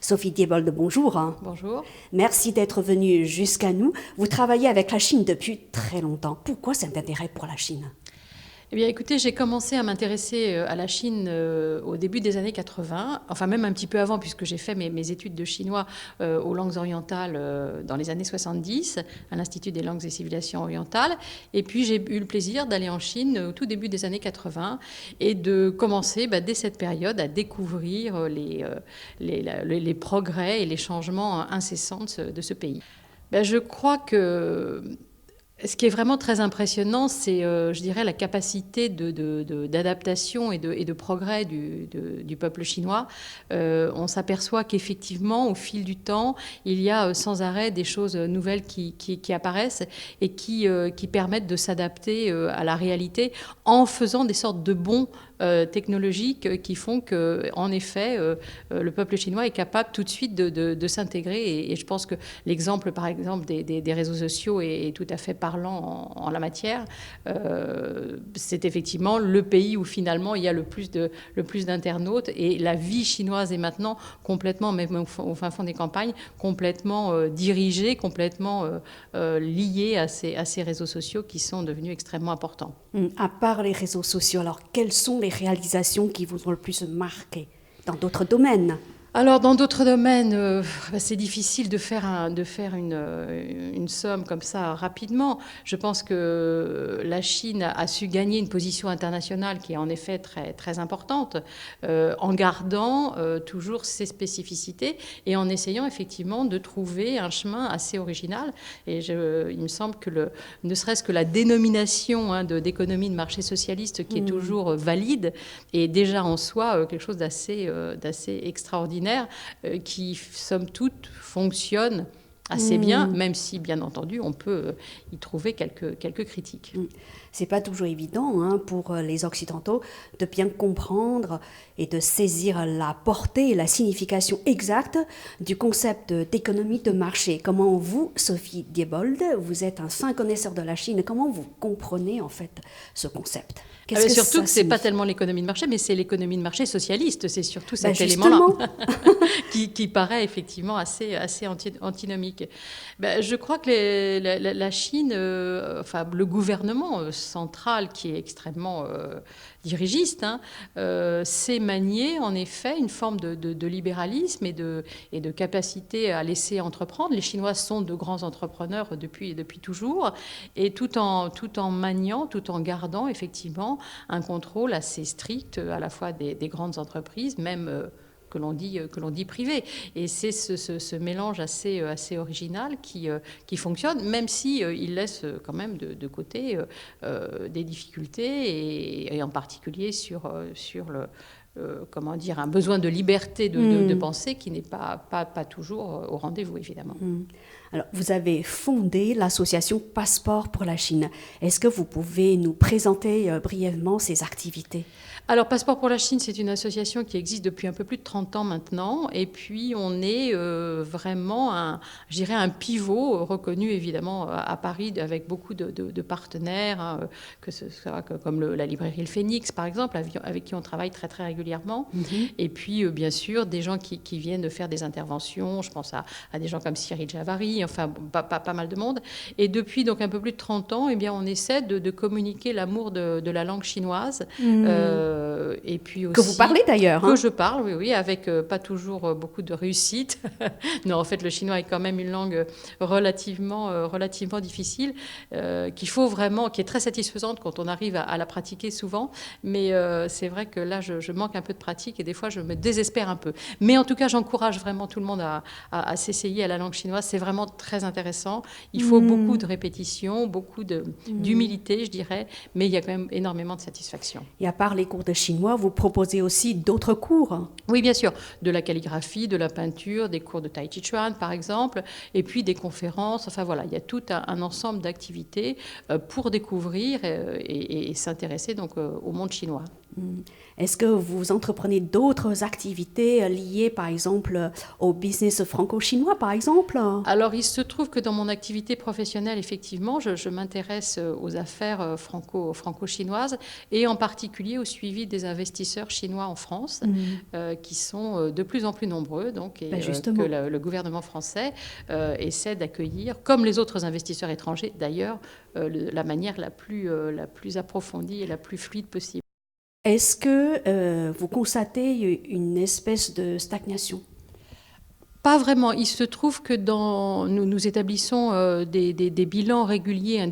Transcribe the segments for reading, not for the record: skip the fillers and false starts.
Sophie Diebold, bonjour. Bonjour. Merci d'être venue jusqu'à nous. Vous travaillez avec la Chine depuis très longtemps. Pourquoi cet intérêt pour la Chine ? Eh bien, écoutez, j'ai commencé à m'intéresser à la Chine au début des années 80, enfin même un petit peu avant, puisque j'ai fait mes études de chinois aux langues orientales dans les années 70, à l'Institut des langues et civilisations orientales. Et puis, j'ai eu le plaisir d'aller en Chine au tout début des années 80 et de commencer, dès cette période, à découvrir les progrès et les changements incessants de ce pays. Je crois que ce qui est vraiment très impressionnant, c'est, je dirais, la capacité d'adaptation et de progrès du peuple chinois. On s'aperçoit qu'effectivement, au fil du temps, il y a sans arrêt des choses nouvelles qui apparaissent et qui permettent de s'adapter à la réalité en faisant des sortes de bonds technologiques qui font que, en effet, le peuple chinois est capable tout de suite de s'intégrer. Et je pense que l'exemple, par exemple, des réseaux sociaux est tout à fait parlant en la matière. C'est effectivement le pays où finalement il y a le plus d'internautes, et la vie chinoise est maintenant complètement, même au fin fond des campagnes, complètement dirigée, complètement liée à ces réseaux sociaux qui sont devenus extrêmement importants. À part les réseaux sociaux, alors quelles sont les réalisations qui vous ont le plus marqué dans d'autres domaines ? Alors, dans d'autres domaines, c'est difficile de faire une somme comme ça rapidement. Je pense que la Chine a su gagner une position internationale qui est en effet très, très importante, en gardant toujours ses spécificités et en essayant effectivement de trouver un chemin assez original. Et il me semble que ne serait-ce que la dénomination d'économie de marché socialiste, qui est toujours valide, est déjà en soi quelque chose d'assez extraordinaire, qui, somme toute, fonctionne assez bien, même si, bien entendu, on peut y trouver quelques critiques. C'est pas toujours évident pour les Occidentaux de bien comprendre et de saisir la portée et la signification exacte du concept d'économie de marché. Comment vous, Sophie Diebold, vous êtes un fin connaisseur de la Chine, comment vous comprenez en fait ce concept ? Surtout que ce n'est pas tellement l'économie de marché, mais c'est l'économie de marché socialiste. C'est surtout cet élément-là qui paraît effectivement assez antinomique. Je crois que la Chine, le gouvernement central, qui est extrêmement dirigiste, sait manier en effet une forme de libéralisme et de capacité à laisser entreprendre. Les Chinois sont de grands entrepreneurs depuis toujours, et tout en maniant, tout en gardant effectivement un contrôle assez strict à la fois des grandes entreprises, même que l'on dit privées. Et c'est ce mélange assez original qui fonctionne, même si il laisse quand même de côté des difficultés, et en particulier sur un besoin de liberté de penser qui n'est pas toujours au rendez-vous, évidemment. Alors, vous avez fondé l'association Passeport pour la Chine. Est-ce que vous pouvez nous présenter brièvement ses activités ? Alors, Passeport pour la Chine, c'est une association qui existe depuis un peu plus de 30 ans maintenant. Et puis, on est vraiment un pivot reconnu, évidemment, à Paris, avec beaucoup de partenaires, que ce soit comme la librairie Le Phénix, par exemple, avec qui on travaille très, très régulièrement. Et puis, bien sûr, des gens qui viennent faire des interventions. Je pense à des gens comme Cyril Javary, enfin, pas mal de monde. Et depuis donc un peu plus de 30 ans, on essaie de communiquer l'amour de la langue chinoise. Et puis aussi, que vous parlez d'ailleurs. Que je parle, oui, avec pas toujours beaucoup de réussite. Non, en fait, le chinois est quand même une langue relativement difficile, qui est très satisfaisante quand on arrive à la pratiquer souvent. Mais c'est vrai que là, je manque un peu de pratique et des fois, je me désespère un peu. Mais en tout cas, j'encourage vraiment tout le monde à s'essayer à la langue chinoise. C'est vraiment très intéressant. Il faut beaucoup de répétition, beaucoup d'humilité, je dirais, mais il y a quand même énormément de satisfaction. Et à part les cours de chinois, vous proposez aussi d'autres cours ? Oui, bien sûr. De la calligraphie, de la peinture, des cours de Tai Chi Chuan, par exemple, et puis des conférences. Enfin voilà, il y a tout un ensemble d'activités pour découvrir et s'intéresser donc au monde chinois. Est-ce que vous entreprenez d'autres activités liées, par exemple, au business franco-chinois, par exemple? Alors, il se trouve que dans mon activité professionnelle, effectivement, je m'intéresse aux affaires franco-chinoises et en particulier au suivi des investisseurs chinois en France, qui sont de plus en plus nombreux, donc, et Justement. que le gouvernement français essaie d'accueillir, comme les autres investisseurs étrangers d'ailleurs, la manière la plus approfondie et la plus fluide possible. Est-ce que vous constatez une espèce de stagnation? Pas vraiment. Il se trouve que nous établissons des bilans réguliers,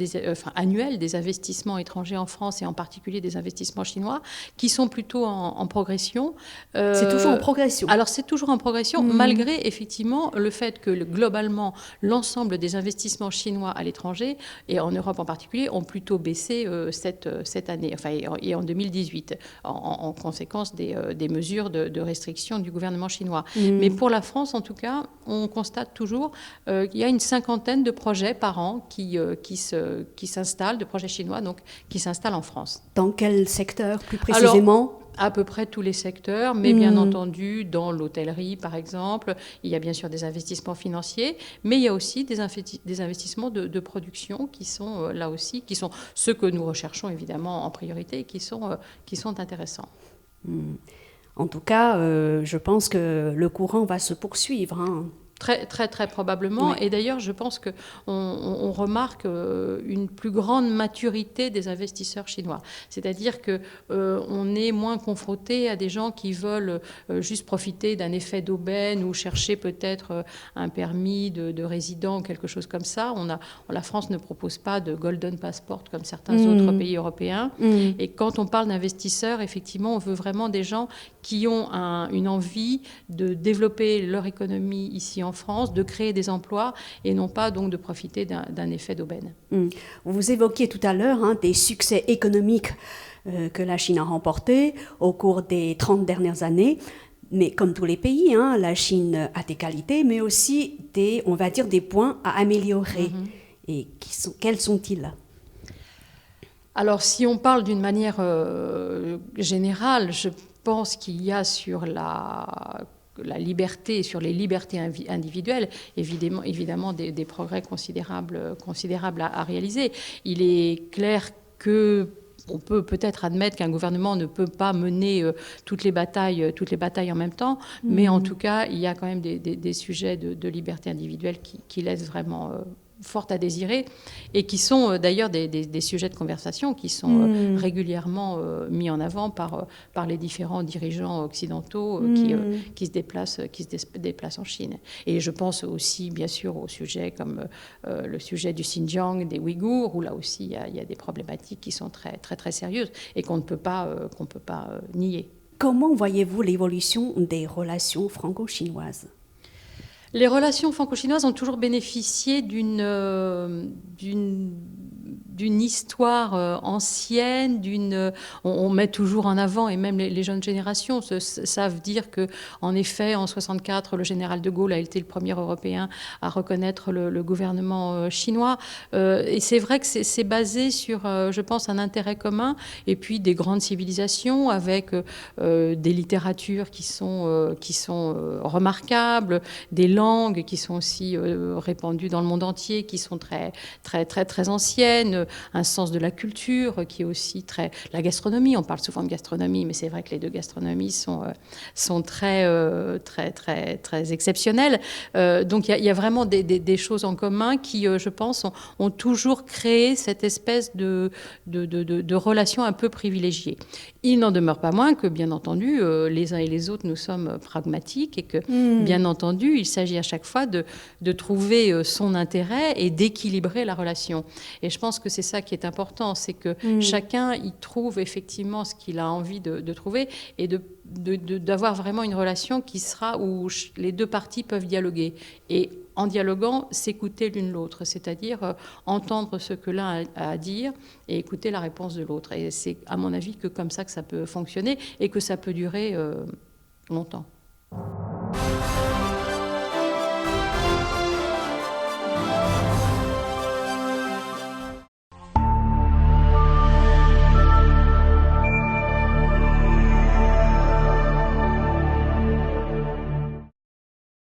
annuels des investissements étrangers en France et en particulier des investissements chinois qui sont plutôt en progression. C'est toujours en progression. Alors c'est toujours en progression malgré effectivement le fait que globalement l'ensemble des investissements chinois à l'étranger et en Europe en particulier ont plutôt baissé cette année, et en 2018 en conséquence des mesures de restriction du gouvernement chinois. Mais pour la France en tout cas, on constate toujours qu'il y a une cinquantaine de projets par an qui s'installent, de projets chinois, donc qui s'installent en France. Dans quel secteur plus précisément? Alors, à peu près tous les secteurs, mais bien entendu, dans l'hôtellerie, par exemple, il y a bien sûr des investissements financiers, mais il y a aussi des investissements de production qui sont là aussi, qui sont ceux que nous recherchons évidemment en priorité et qui sont intéressants. En tout cas, je pense que le courant va se poursuivre. Très, très, très probablement. Oui. Et d'ailleurs, je pense qu'on remarque une plus grande maturité des investisseurs chinois. C'est-à-dire qu'on est moins confronté à des gens qui veulent juste profiter d'un effet d'aubaine ou chercher peut-être un permis de résident, quelque chose comme ça. La France ne propose pas de golden passport comme certains autres pays européens. Et quand on parle d'investisseurs, effectivement, on veut vraiment des gens qui ont une envie de développer leur économie ici en France, de créer des emplois et non pas donc de profiter d'un effet d'aubaine. Vous évoquiez tout à l'heure des succès économiques que la Chine a remportés au cours des 30 dernières années. Mais comme tous les pays, la Chine a des qualités, mais aussi on va dire, des points à améliorer. Et quels sont-ils ? Alors, si on parle d'une manière générale, je pense qu'il y a sur la liberté, sur les libertés individuelles, évidemment des progrès considérables à réaliser. Il est clair que on peut peut-être admettre qu'un gouvernement ne peut pas mener toutes les batailles en même temps, mais en tout cas, il y a quand même des sujets de liberté individuelle qui laissent vraiment fort à désirer et qui sont d'ailleurs des sujets de conversation qui sont régulièrement mis en avant par les différents dirigeants occidentaux qui se déplacent en Chine. Et je pense aussi bien sûr aux sujets comme le sujet du Xinjiang, des Ouïghours, où là aussi il y a des problématiques qui sont très très très sérieuses et qu'on ne peut pas nier. Comment voyez-vous l'évolution des relations franco-chinoises ? Les relations franco-chinoises ont toujours bénéficié d'une histoire ancienne, on met toujours en avant, et même les jeunes générations savent dire qu'en effet, en 1964, le général de Gaulle a été le premier Européen à reconnaître le gouvernement chinois. Et c'est vrai que c'est basé sur, je pense, un intérêt commun, et puis des grandes civilisations avec des littératures qui sont remarquables, des langues qui sont aussi répandues dans le monde entier, qui sont très, très, très, très anciennes, un sens de la culture qui est aussi très... La gastronomie, on parle souvent de gastronomie, mais c'est vrai que les deux gastronomies sont très, très, très, très exceptionnelles. Donc il y a vraiment des choses en commun qui, je pense, ont toujours créé cette espèce de relation un peu privilégiée. Il n'en demeure pas moins que, bien entendu, les uns et les autres, nous sommes pragmatiques et que, bien entendu, il s'agit à chaque fois de trouver son intérêt et d'équilibrer la relation. Et je pense que c'est ça qui est important, c'est que chacun y trouve effectivement ce qu'il a envie de trouver et d'avoir vraiment une relation qui sera où les deux parties peuvent dialoguer. Et en dialoguant, s'écouter l'une l'autre, c'est-à-dire entendre ce que l'un a à dire et écouter la réponse de l'autre. Et c'est, à mon avis, que comme ça que ça peut fonctionner et que ça peut durer longtemps.